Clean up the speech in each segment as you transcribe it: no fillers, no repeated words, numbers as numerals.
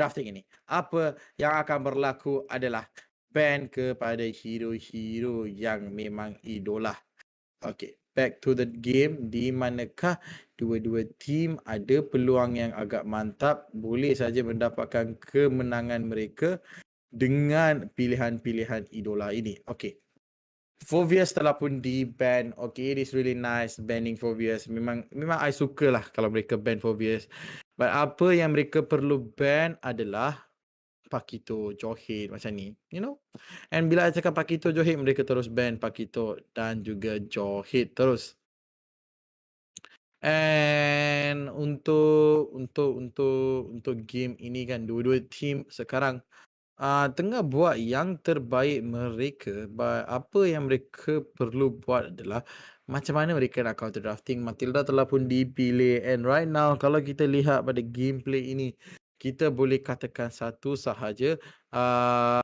drafting ini. Apa yang akan berlaku adalah ban kepada hero-hero yang memang idola. Okey, back to the game di manakah dua-dua tim ada peluang yang agak mantap, boleh saja mendapatkan kemenangan mereka dengan pilihan-pilihan idola ini. Okey. Foveus telah pun di-ban. Okay, it is really nice banning Foveus. Memang I sukalah kalau mereka ban Foveus. But apa yang mereka perlu ban adalah Pakito, Johid macam ni. You know? And bila I cakap Pakito, Johid, mereka terus ban Pakito dan juga Johid terus. And untuk game ini kan dua-dua team sekarang tengah buat yang terbaik mereka. Apa yang mereka perlu buat adalah macam mana mereka nak counter drafting. Matilda telah pun dipilih and right now kalau kita lihat pada gameplay ini, kita boleh katakan satu sahaja a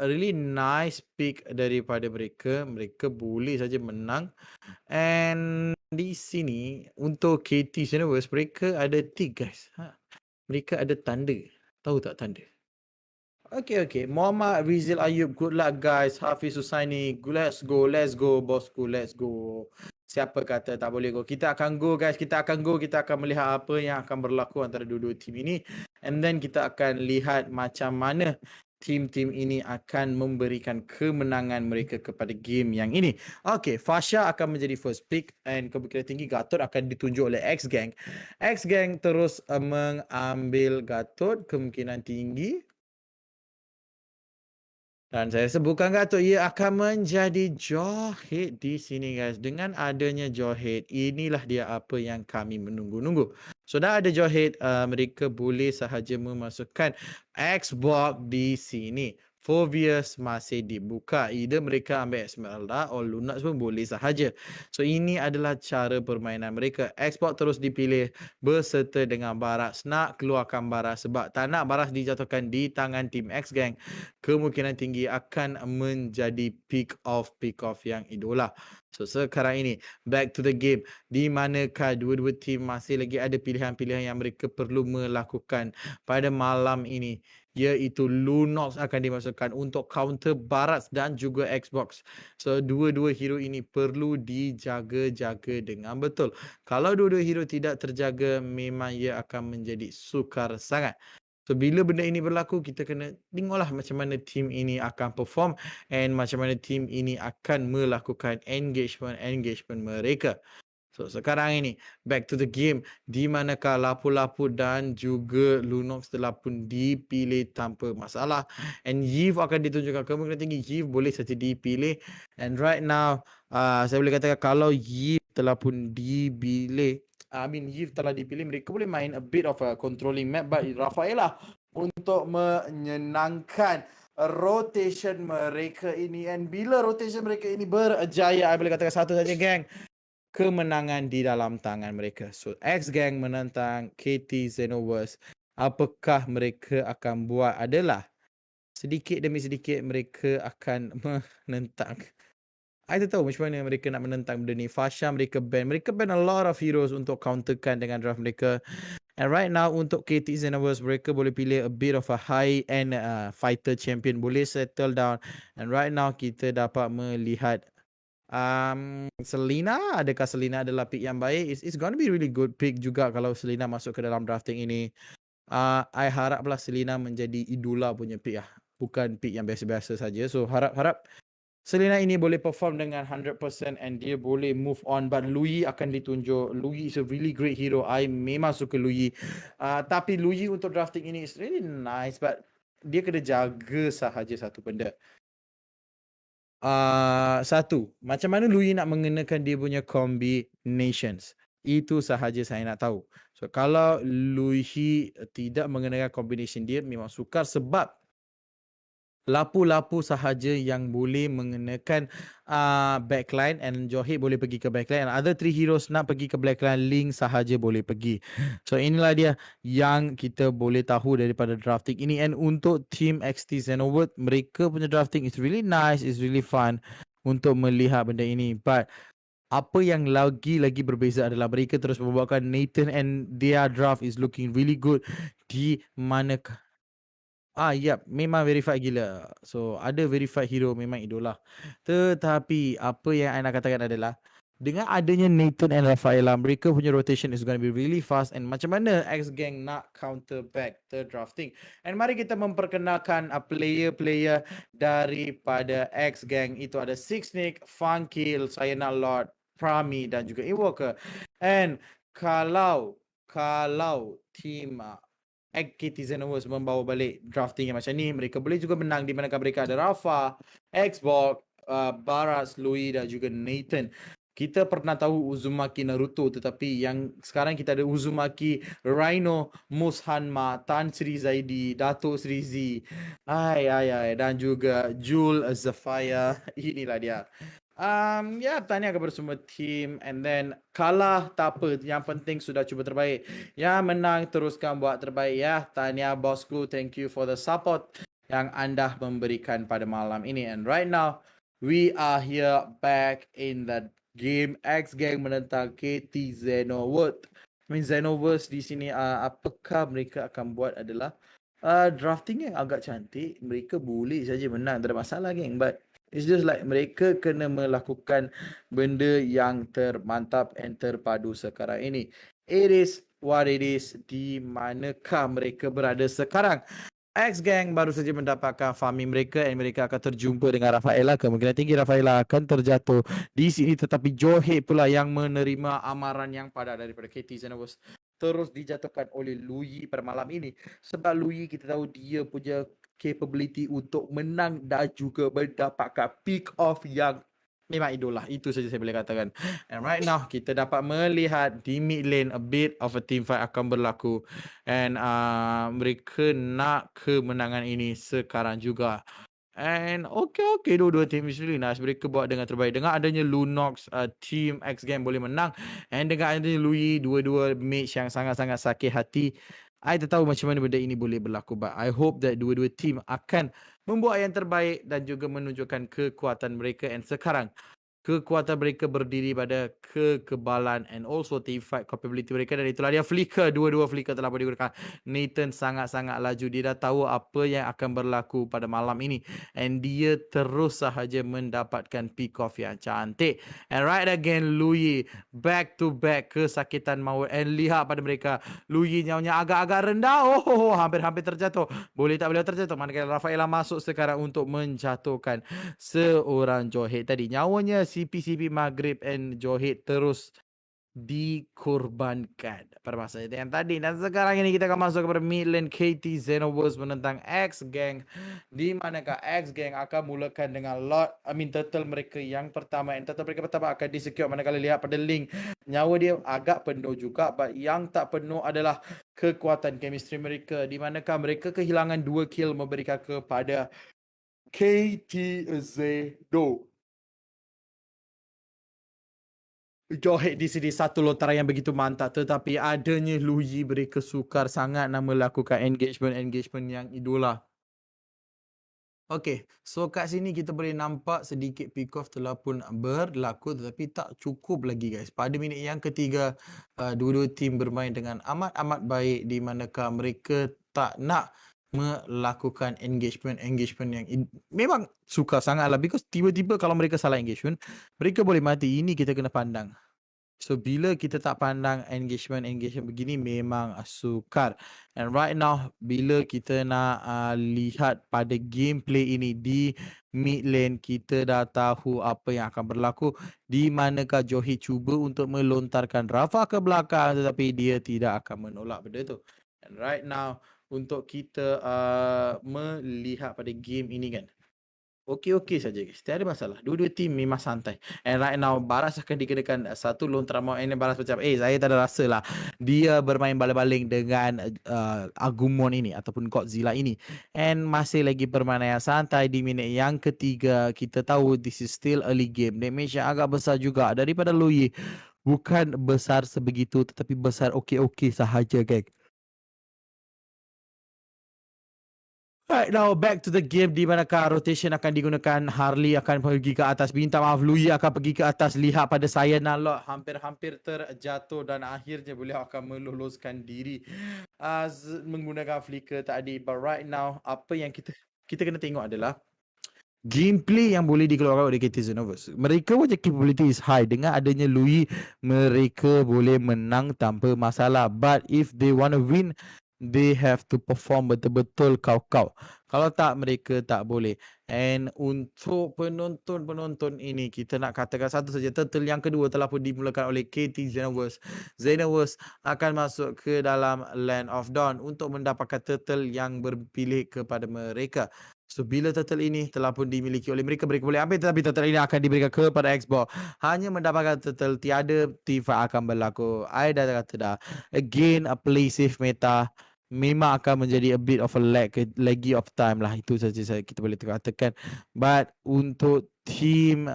really nice pick daripada mereka. Mereka boleh saja menang. And di sini untuk KT Xenoverse mereka ada tick guys. Mereka ada tanda. Tahu tak tanda? Okay. Muhammad Rizal Ayub, good luck guys. Hafiz Husaini, let's go bosku, let's go. Siapa kata tak boleh go? Kita akan go guys, kita akan melihat apa yang akan berlaku antara dua-dua tim ini. And then kita akan lihat macam mana tim-tim ini akan memberikan kemenangan mereka kepada game yang ini. Okay, Fasha akan menjadi first pick and kemungkinan tinggi Gatot akan ditunjuk oleh X-Gang. X-Gang terus mengambil Gatot, kemungkinan tinggi. Dan saya sebutkan Gatot, ia akan menjadi Johid di sini guys. Dengan adanya Johid, inilah dia apa yang kami menunggu-nunggu. So dah ada Johid, mereka boleh sahaja memasukkan Xbox di sini. Foveus masih dibuka. Either mereka ambil Esmeralda atau Lunax pun boleh sahaja. So ini adalah cara permainan mereka. Xbox terus dipilih berserta dengan Baras. Nak keluarkan Baras sebab tak nak Baras dijatuhkan di tangan tim X-Gang. Kemungkinan tinggi akan menjadi pick off yang idola. So sekarang ini back to the game, di manakah dua-dua tim masih lagi ada pilihan-pilihan yang mereka perlu melakukan pada malam ini, iaitu Lunox akan dimasukkan untuk counter Barat dan juga Xbox. So dua-dua hero ini perlu dijaga-jaga dengan betul. Kalau dua-dua hero tidak terjaga, memang ia akan menjadi sukar sangat. So bila benda ini berlaku, kita kena tengoklah macam mana team ini akan perform and macam mana team ini akan melakukan engagement mereka. So sekarang ini back to the game, di manakah Lapu-Lapu dan juga Lunox telah pun dipilih tanpa masalah and Yiv akan ditunjukkan. Kemungkinan tinggi Yiv boleh saja dipilih and right now saya boleh katakan kalau Yiv telah pun dipilih, Yiv telah dipilih, mereka boleh main a bit of a controlling map, but Rafaela untuk menyenangkan rotation mereka ini. And bila rotation mereka ini berjaya, I boleh katakan satu saja gang, kemenangan di dalam tangan mereka. So X-Gang menentang KT Xenoverse. Apakah mereka akan buat adalah sedikit demi sedikit mereka akan menentang. I tak tahu macam mana mereka nak menentang benda ni. Fasha mereka ban a lot of heroes untuk counterkan dengan draft mereka. And right now untuk KT Xenoverse, mereka boleh pilih a bit of a high-end fighter champion. Boleh settle down. And right now kita dapat melihat Selena. Adakah Selena adalah pick yang baik? It's gonna be really good pick juga kalau Selena masuk ke dalam drafting ini. I haraplah Selena menjadi idola punya pick lah. Bukan pick yang biasa-biasa saja. So harap Selena ini boleh perform dengan 100% and dia boleh move on. But Louis akan ditunjuk. Louis is a really great hero. I memang suka Louis. Tapi Louis untuk drafting ini is really nice, but dia kena jaga sahaja satu benda. Satu, macam mana Louis nak mengenakan dia punya combinations? Itu sahaja saya nak tahu. So kalau Louis tidak mengenakan combination dia, memang sukar sebab Lapu-Lapu sahaja yang boleh mengenakan backline and Johid boleh pergi ke backline and other three heroes nak pergi ke backline, Link sahaja boleh pergi. So inilah dia yang kita boleh tahu daripada drafting ini. And untuk team XT Xenoverse, mereka punya drafting is really nice, is really fun untuk melihat benda ini. But apa yang lagi berbeza adalah mereka terus membawakan Nathan and their draft is looking really good. Di manakah Yap, memang verified gila. So, ada verified hero memang idola. Tetapi apa yang I nak katakan adalah dengan adanya Nathan and Rafaela, mereka punya rotation is gonna be really fast and macam mana X Gang nak counter back the drafting. And mari kita memperkenalkan player-player daripada X Gang. Itu ada Sixnick, Funkil, Sayana Lord, Prami dan juga Invoker. And kalau team KT Xenoverse membawa balik drafting yang macam ni, mereka boleh juga menang di manakah mereka ada Rafa, Xbox, Baras, Louis dan juga Nathan. Kita pernah tahu Uzumaki Naruto, tetapi yang sekarang kita ada Uzumaki Rhino, Mushanma, Tan Sri Zaidi, Dato Sri Z, dan juga Jul Zafaya. Inilah dia. Ya, tahniah kepada semua team, and then kalah tak apa, yang penting sudah cuba terbaik. Ya, menang teruskan buat terbaik ya. Tahniah bosku, thank you for the support yang anda memberikan pada malam ini. And right now we are here back in the game X Gang menentang KT Xenoverse. Xenoverse di sini, apakah mereka akan buat adalah drafting yang agak cantik. Mereka boleh saja menang, tak ada masalah geng, but it's just like mereka kena melakukan benda yang termantap and terpadu sekarang ini. It is what it is. Di manakah mereka berada sekarang? X Gang baru saja mendapatkan farming mereka dan mereka akan terjumpa dengan Rafaela. Kemungkinan tinggi Rafaela akan terjatuh di sini, tetapi Johet pula yang menerima amaran yang padat daripada KT Xenoverse terus dijatuhkan oleh Louis pada malam ini. Sebab Louis kita tahu dia punya capability untuk menang dan juga mendapatkan pick off yang memang idola. Itu saja saya boleh katakan. And right now kita dapat melihat di mid lane a bit of a team fight akan berlaku. And mereka nak kemenangan ini sekarang juga. And okay, dua-dua team is really nice. Mereka buat dengan terbaik. Dengan adanya Lunox, team X Game boleh menang. And dengan adanya Louis, dua-dua match yang sangat-sangat sakit hati. I tak tahu macam mana benda ini boleh berlaku. But I hope that dua-dua team akan membuat yang terbaik dan juga menunjukkan kekuatan mereka. And sekarang, kekuatan mereka berdiri pada kekebalan and also team fight capability mereka, dan itulah dia flicker. Dua-dua flicker telah digunakan. Nathan sangat-sangat laju. Dia dah tahu apa yang akan berlaku pada malam ini and dia terus sahaja mendapatkan pick off yang cantik. And right again Louis back to back kesakitan maut, and lihat pada mereka, Louis nyawanya agak-agak rendah. Hampir-hampir terjatuh. Boleh tak boleh terjatuh. Manakala Rafaela masuk sekarang untuk menjatuhkan seorang Johet tadi. Nyawanya CP Maghrib and Johet terus dikorbankan pada masa yang tadi. Dan sekarang ini kita akan masuk kepada mid lane KT Xenoverse menentang X Gang, di manakah X Gang akan mulakan dengan Turtle mereka yang pertama. And turtle mereka pertama akan disecure. Manakala lihat pada link, nyawa dia agak penuh juga, but yang tak penuh adalah kekuatan chemistry mereka, di manakah mereka kehilangan 2 kill memberikan kepada KT Xeno. Johet di sini satu lontaran yang begitu mantap, tetapi adanya Louis beri kesukar sangat nak melakukan engagement yang idola. Okay, so kat sini kita boleh nampak sedikit pick off telah pun berlaku, tetapi tak cukup lagi guys. Pada minit yang ketiga, dua-dua tim bermain dengan amat-amat baik, di manakah mereka tak nak melakukan engagement yang memang sukar sangat lah, because tiba-tiba kalau mereka salah engagement, mereka boleh mati. Ini kita kena pandang. So bila kita tak pandang engagement begini, memang sukar. And right now bila kita nak lihat pada gameplay ini di mid lane, kita dah tahu apa yang akan berlaku, di manakah Johet cuba untuk melontarkan Rafa ke belakang, tetapi dia tidak akan menolak benda tu. And right now untuk kita melihat pada game ini kan, okey saja guys. Tiada masalah. Dua-dua tim memang santai. And right now Baras akan dikenakan satu lontaran maut. And Baras macam, saya tak ada rasa lah dia bermain baling-baling dengan Agumon ini ataupun Godzilla ini. And masih lagi permainan yang santai di minit yang ketiga. Kita tahu this is still early game. Damage yang agak besar juga daripada Louis. Bukan besar sebegitu, tetapi besar okey-okey sahaja guys. Right now back to the game di manakah rotation akan digunakan. Harley akan pergi ke atas, minta maaf Louis akan pergi ke atas. Lihat pada saya Nalot hampir-hampir terjatuh dan akhirnya beliau akan meloloskan diri menggunakan flicker tadi. But right now apa yang kita kena tengok adalah gameplay yang boleh dikeluarkan oleh KT Xenoverse. Mereka punya capability is high. Dengan adanya Louis, mereka boleh menang tanpa masalah. But if they want to win, they have to perform betul-betul kau-kau. Kalau tak, mereka tak boleh. And untuk penonton-penonton ini, kita nak katakan satu saja. Turtle yang kedua telah pun dimulakan oleh KT Xenoverse. Xenoverse akan masuk ke dalam Land of Dawn untuk mendapatkan turtle yang berpilih kepada mereka. So bila turtle ini telah pun dimiliki oleh mereka, mereka boleh ambil, tetapi turtle ini akan diberikan kepada Xbox. Hanya mendapatkan turtle, tiada teamfight akan berlaku. I dah kata dah. Again, a play safe meta memang akan menjadi a bit of a laggy of time lah. Itu saja kita boleh katakan. But untuk team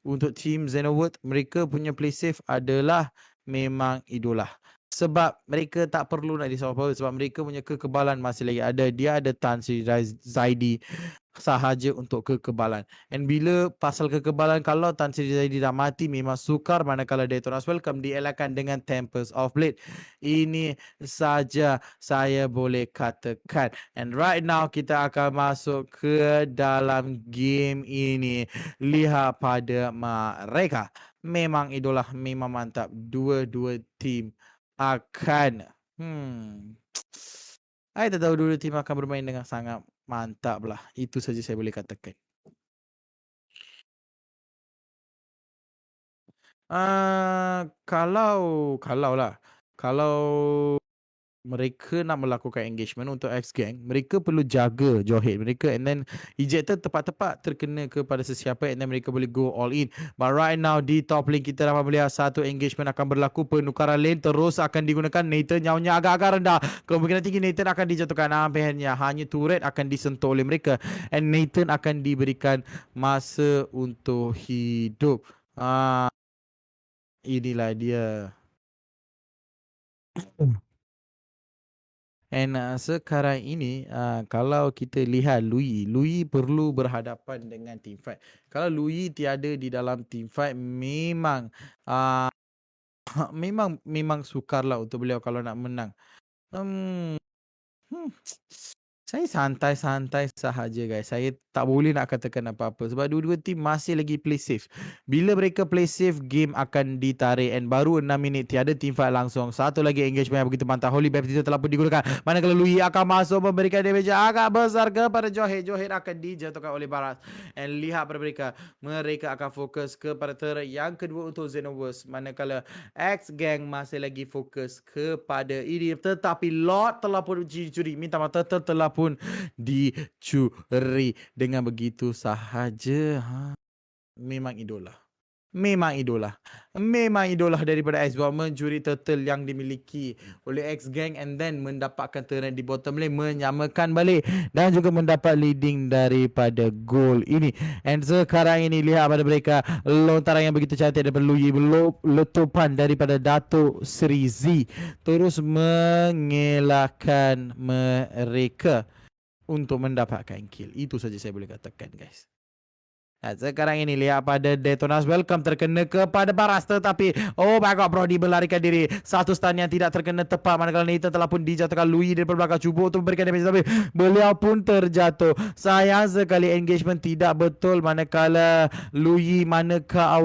untuk team Xenoverse, mereka punya play safe adalah memang idola. Sebab mereka tak perlu nak disawar power, sebab mereka punya kekebalan masih lagi ada. Dia ada Tan Sri Zaidi sahaja untuk kekebalan. And bila pasal kekebalan, kalau Tan Sri Zaidi dah mati memang sukar, manakala Daytona's Welcome dielakkan dengan Tempest of Blade. Ini saja saya boleh katakan. And right now kita akan masuk ke dalam game ini. Lihat pada mereka. Memang idola, memang mantap. Dua-dua team akan I tak tahu dua tim akan bermain dengan sangat mantap lah. Itu saja saya boleh katakan. Kalau mereka nak melakukan engagement untuk X-Gang, mereka perlu jaga Jawhead mereka, and then ejector tepat-tepat terkena kepada sesiapa, and then mereka boleh go all in. But right now di top lane kita dapat melihat satu engagement akan berlaku, penukaran lane terus akan digunakan. Nathan nyawanya agak-agak rendah, kemungkinan tinggi Nathan akan dijatuhkan. Hanya turret akan disentuh oleh mereka, and Nathan akan diberikan masa untuk hidup. Inilah dia. And sekarang ini kalau kita lihat Louis perlu berhadapan dengan teamfight. Kalau Louis tiada di dalam teamfight, memang memang sukarlah untuk beliau kalau nak menang. Saya santai-santai sahaja guys. Saya tak boleh nak katakan apa-apa sebab dua-dua team masih lagi play safe. Bila mereka play safe, game akan ditarik, and baru 6 minit tiada team fight langsung. Satu lagi engagement yang begitu mantap. Holy Baptista telah pun digunakan. Manakala Louis akan masuk memberikan damage agak besar kepada Jawhead. Jawhead akan dijatuhkan oleh Baras. And lihat pada mereka akan fokus kepada turret yang kedua untuk Xenoverse. Manakala X-Gang masih lagi fokus kepada ini. Tetapi Lord telah pun dicuri. Minta maaf, telah pun dicuri dengan begitu sahaja. Memang idola. Memang idola daripada Xbox, mencuri turtle yang dimiliki oleh X-Gang, and then mendapatkan turret di bottom lane, menyamakan balik dan juga mendapat leading daripada gol ini. And sekarang ini lihat pada mereka, lontaran yang begitu cantik daripada Louis, letupan daripada Datuk Sri Z terus mengelakkan mereka untuk mendapatkan kill. Itu saja saya boleh katakan guys. Sekarang ini lihat pada Daytona's Welcome terkena kepada Baras, tetapi oh my god, Brody melarikan diri. Satu stun yang tidak terkena tepat, manakala Nathan telah pun dijatuhkan. Louis dari belakang cuba untuk memberikan damage, tapi beliau pun terjatuh. Sayang sekali engagement tidak betul, manakala Louis, manakah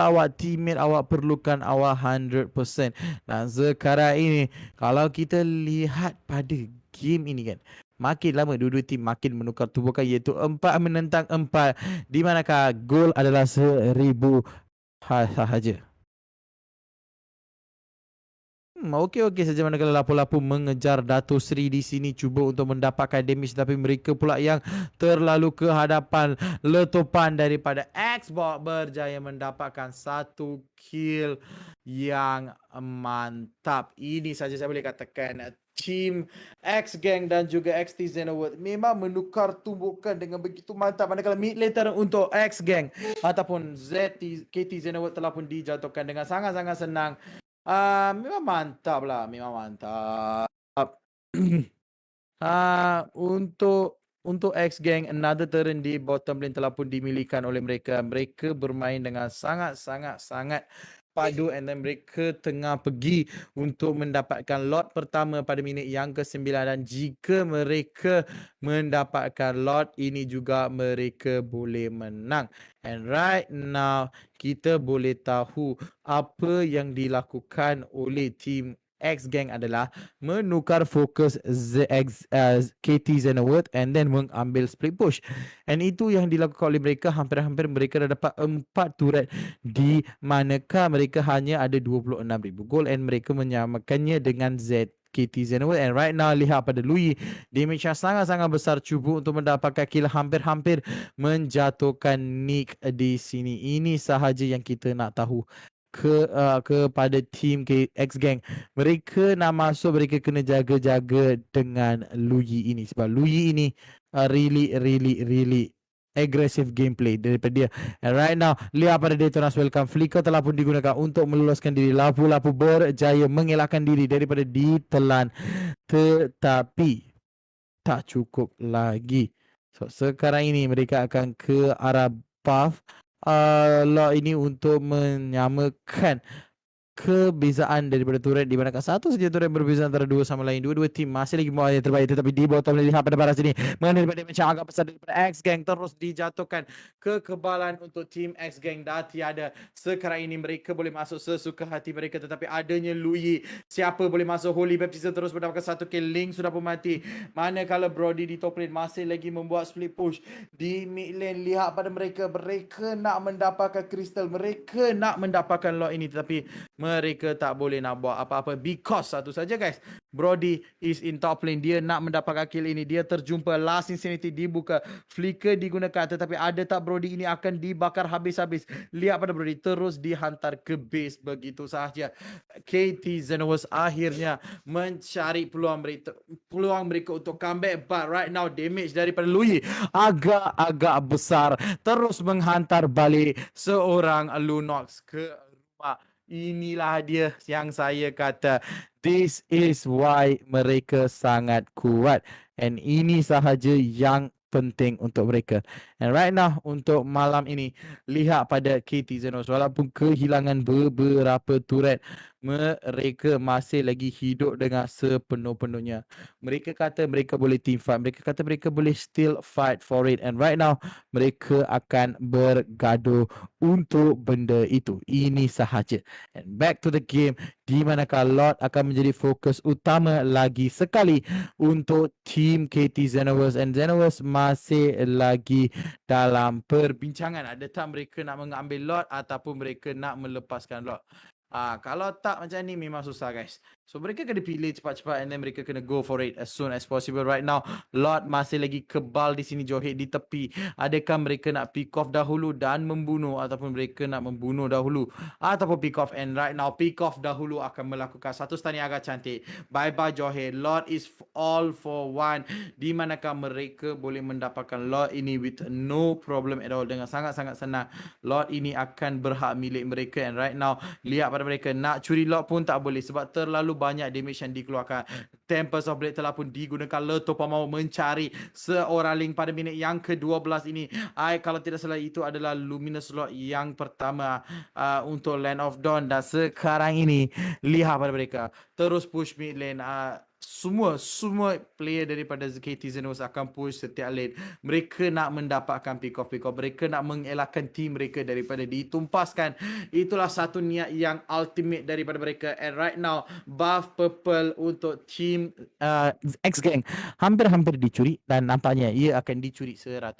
awak teammate awak perlukan awak 100%. Dan sekarang ini kalau kita lihat pada game ini kan, makin lama dua-dua tim makin menukar tubuhkan, iaitu 4 menentang 4, di manakah gol adalah 1000 sahaja. Okey saja, manakala lapu-lapu mengejar Datuk Sri di sini cuba untuk mendapatkan damage, tapi mereka pula yang terlalu ke hadapan. Letupan daripada Xbox berjaya mendapatkan satu kill yang mantap. Ini saja saya boleh katakan Team X-Gang dan juga XT Xenoverse memang menukar tumbukan dengan begitu mantap, manakala mid laner untuk X-Gang ataupun KT Xenoverse telah pun dijatuhkan dengan sangat-sangat senang. Memang mantap lah, memang mantap. Untuk X Gang, another turret di bottom lane telah pun dimilikan oleh mereka. Mereka bermain dengan sangat padu, and then mereka tengah pergi untuk mendapatkan lot pertama pada minit yang ke-9, dan jika mereka mendapatkan lot ini juga mereka boleh menang. And right now kita boleh tahu apa yang dilakukan oleh tim X Gang adalah menukar fokus KT Xenoworld and then mengambil split push. And itu yang dilakukan oleh mereka. Hampir-hampir mereka dah dapat 4 turret, di manakah mereka hanya ada 26,000 gold, and mereka menyamakannya dengan KT Xenoworld. And right now lihat pada Lui, damage yang sangat-sangat besar, cuba untuk mendapatkan kill, hampir-hampir menjatuhkan Nick di sini. Ini sahaja yang kita nak tahu kepada team X Gang. Mereka nak masuk, mereka kena jaga-jaga dengan Luyi ini, sebab Luyi ini really aggressive gameplay daripada dia. And right now lihat pada Daytona's welcome, flicker telah pun digunakan untuk meloloskan diri. Lapu-lapu berjaya mengelakkan diri daripada ditelan, tetapi tak cukup lagi. So sekarang ini mereka akan ke arah buff lot ini untuk menyamakan kebezaan daripada turret, di mana satu saja turret berbeza antara dua sama lain. Dua-dua tim masih lagi membawa yang terbaik, tetapi di bottom lane lihat pada baras ini mengenai daripada damage yang agak besar daripada X Gang, terus dijatuhkan. Kekebalan untuk tim X Gang dah tiada. Sekarang ini mereka boleh masuk sesuka hati mereka, tetapi adanya Luyi, siapa boleh masuk? Holy Baptista terus mendapatkan satu kill. Link sudah pun mati, manakala Brody di top lane masih lagi membuat split push. Di mid lane lihat pada mereka nak mendapatkan crystal, mereka nak mendapatkan lot ini, tetapi mereka tak boleh nak buat apa-apa because satu saja guys, Brody is in top lane. Dia nak mendapatkan kill ini, dia terjumpa. Last Insanity dibuka, flicker digunakan, tetapi ada tak Brody ini akan dibakar habis-habis. Lihat pada Brody terus dihantar ke base begitu sahaja. KT Xenoworld akhirnya mencari peluang mereka untuk comeback, but right now damage daripada Lui agak-agak besar, terus menghantar balik seorang Lunox ke rumah. Inilah dia yang saya kata, this is why mereka sangat kuat, and ini sahaja yang penting untuk mereka. And right now untuk malam ini, lihat pada KT Xenos, walaupun kehilangan beberapa turret, mereka masih lagi hidup dengan sepenuh-penuhnya. Mereka kata mereka boleh team fight, mereka kata mereka boleh still fight for it, and right now mereka akan bergaduh untuk benda itu. Ini sahaja. And back to the game, di manakah Lord akan menjadi fokus utama lagi sekali untuk team KT Xenoverse, and Xenoverse masih lagi dalam perbincangan. Adakah mereka nak mengambil Lord ataupun mereka nak melepaskan Lord? Kalau tak macam ni memang susah guys. So mereka kena pilih cepat-cepat, and then mereka kena go for it as soon as possible. Right now Lord masih lagi kebal di sini, Johet di tepi. Adakah mereka nak pick off dahulu dan membunuh, ataupun mereka nak membunuh dahulu ataupun pick off? And right now pick off dahulu akan melakukan satu stun yang agak cantik. Bye bye Johet. Lord is all for one, di manakah mereka boleh mendapatkan Lord ini with no problem at all. Dengan sangat-sangat senang Lord ini akan berhak milik mereka. And right now lihat pada mereka, nak curi Lord pun tak boleh sebab terlalu banyak damage yang dikeluarkan. Tempest of Blade telah pun digunakan. Letupan mau mencari seorang Link pada minit yang ke-12 ini. Kalau tidak salah itu adalah Luminous Lord yang pertama untuk Land of Dawn. Dan sekarang ini lihat pada mereka terus push mid lane. Semua player daripada KT Xenos akan push setiap lane. Mereka nak mendapatkan pick off. Mereka nak mengelakkan team mereka daripada ditumpaskan. Itulah satu niat yang ultimate daripada mereka. And right now buff purple untuk team X Gang hampir-hampir dicuri, dan nampaknya ia akan dicuri 100%.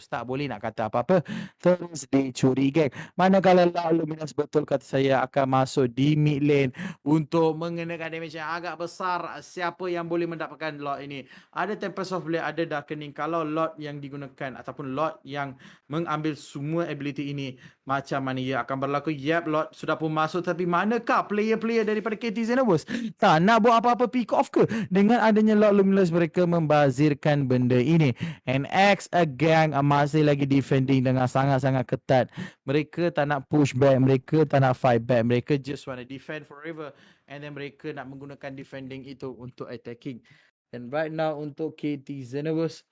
Tak boleh nak kata apa-apa, terus dicuri geng. Manakala Luminous betul kata saya akan masuk di mid lane untuk mengenakan damage yang agak besar. Siapa yang boleh mendapatkan Lord ini? Ada Tempest of Blade, ada Darkening. Kalau Lord yang digunakan ataupun Lord yang mengambil semua ability ini, macam mana ia akan berlaku? Yep, Lord sudah pun masuk, tapi manakah player-player daripada KT Xenoverse? Tak nak buat apa-apa pick off ke? Dengan adanya Lord Luminous, mereka membazirkan benda ini. And X Gang masih lagi defending dengan sangat-sangat ketat. Mereka tak nak push back, mereka tak nak fight back, mereka just want to defend forever, and then mereka nak menggunakan defending itu untuk attacking. And right now untuk KT Xenowers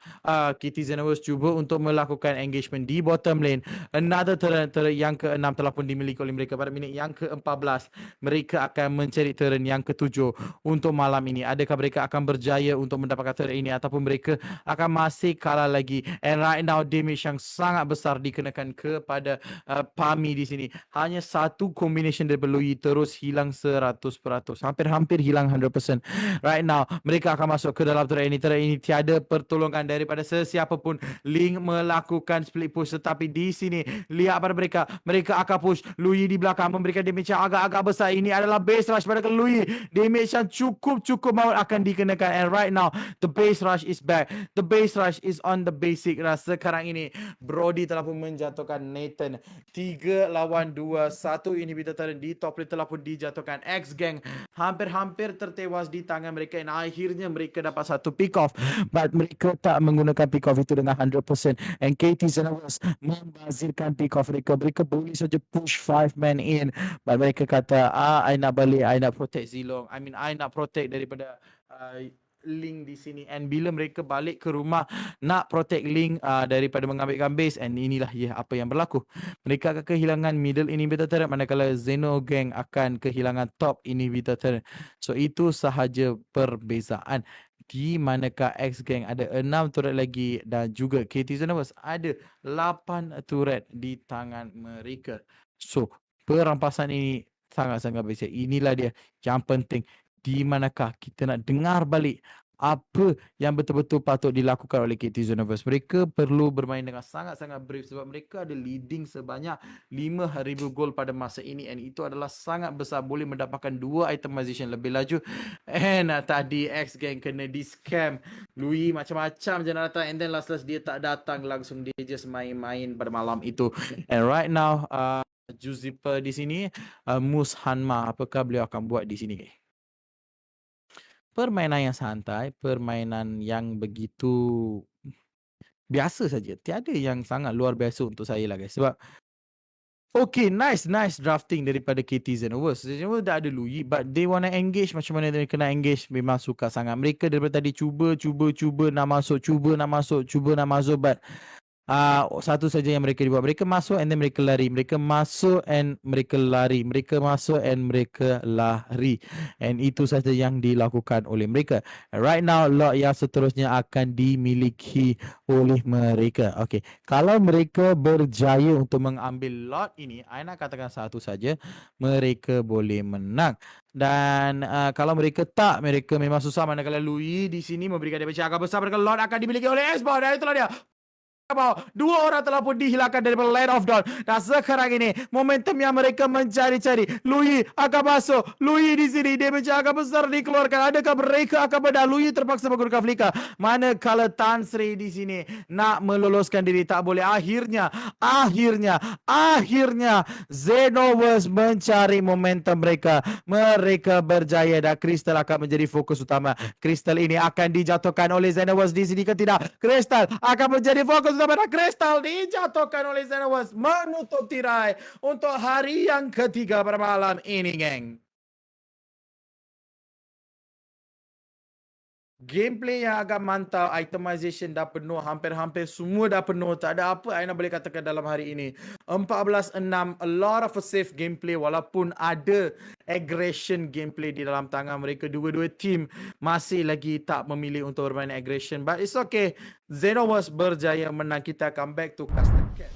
cuba untuk melakukan engagement di bottom lane. Another turret yang ke-6 telah pun dimiliki oleh mereka pada minit yang ke-14. Mereka akan mencari turret yang ke-7 untuk malam ini. Adakah mereka akan berjaya untuk mendapatkan turret ini ataupun mereka akan masih kalah lagi? And right now damage yang sangat besar dikenakan kepada Pami di sini. Hanya satu combination dari Lui terus hilang 100%. Hampir-hampir hilang 100%. Right now mereka akan masuk ke dalam turret ini. Turret ini tiada pertolongan daripada sesiapa pun. Link melakukan split push, tetapi di sini lihat pada mereka akan push. Lui di belakang memberikan damage yang agak-agak besar. Ini adalah base rush pada Lui. Damage yang cukup maut akan dikenakan. And right now the base rush is back. The base rush is on the basic rush. Sekarang ini Brody telah pun menjatuhkan Nathan. 3 lawan 2. Satu inhibitor turret di top lane telah pun dijatuhkan. X-Gang hampir-hampir tertewas di tangan mereka. Dan akhirnya mereka dapat satu pick off. But mereka tak menggunakan pick off itu dengan 100%. And KT Xenowers membazirkan pick off mereka. Mereka boleh saja push 5 man in. But mereka kata, I nak balik. I nak protect Zilong. I nak protect daripada Link di sini. And bila mereka balik ke rumah nak protect Link daripada mengambilkan base, and inilah apa yang berlaku. Mereka akan kehilangan middle inhibitor turret, manakala Xeno Gang akan kehilangan top inhibitor turret. So itu sahaja perbezaan. Di manakah X-Gang ada 6 turret lagi dan juga KT Xenowers ada 8 turret di tangan mereka. So perampasan ini sangat-sangat besar. Inilah dia yang penting. Di manakah kita nak dengar balik apa yang betul-betul patut dilakukan oleh KT Xenowers. Mereka perlu bermain dengan sangat-sangat brave sebab mereka ada leading sebanyak 5,000 gol pada masa ini, and itu adalah sangat besar. Boleh mendapatkan 2 itemization lebih laju. And tadi X-Gang kena di scam. Lui macam-macam je nak datang, and then last dia tak datang langsung. Dia just main-main pada malam itu. And right now Juziper di sini, Mus Hanma, apakah beliau akan buat di sini? Permainan yang santai, permainan yang begitu biasa saja. Tiada yang sangat luar biasa untuk saya lah guys. Sebab okay, nice drafting daripada KT Xenowers. Xenowers dah ada Lui, but they wanna engage. Macam mana mereka nak engage? Memang suka sangat. Mereka daripada tadi cuba nak masuk, but satu saja yang mereka buat. Mereka masuk and then mereka lari. Mereka masuk and mereka lari. Mereka masuk and mereka lari. And itu saja yang dilakukan oleh mereka. Right now, lot yang seterusnya akan dimiliki oleh mereka. Okay. Kalau mereka berjaya untuk mengambil lot ini, I nak katakan satu saja, mereka boleh menang. Dan kalau mereka tak, mereka memang susah. Manakala Lui di sini memberikan damage agak besar, mereka lot akan dimiliki oleh Xbox. Dan itulah dia. 2 orang telah pun dihilangkan daripada Land of Dawn. Dan sekarang ini momentum yang mereka mencari-cari. Lui akan masuk. Lui di sini damage agak besar dikeluarkan. Adakah mereka akan menang? Lui terpaksa menggunakan flicker. Manakala Tan Sri di sini nak meloloskan diri, tak boleh. Akhirnya Xenowers mencari momentum mereka. Mereka berjaya dan Crystal akan menjadi fokus utama. Crystal ini akan dijatuhkan oleh Xenowers di sini ke tidak? Crystal akan menjadi fokus utama. Crystal dijatuhkan oleh Xenowers, menutup tirai untuk hari yang ketiga pada malam ini, geng. Gameplay yang agak mantap, itemization dah penuh, hampir-hampir semua dah penuh. Tak ada apa I nak boleh katakan dalam hari ini. 14-6, a lot of a safe gameplay walaupun ada aggression gameplay di dalam tangan mereka. Dua-dua team masih lagi tak memilih untuk bermain aggression. But it's okay. Xenowers berjaya menang. Kita come back to custom cap.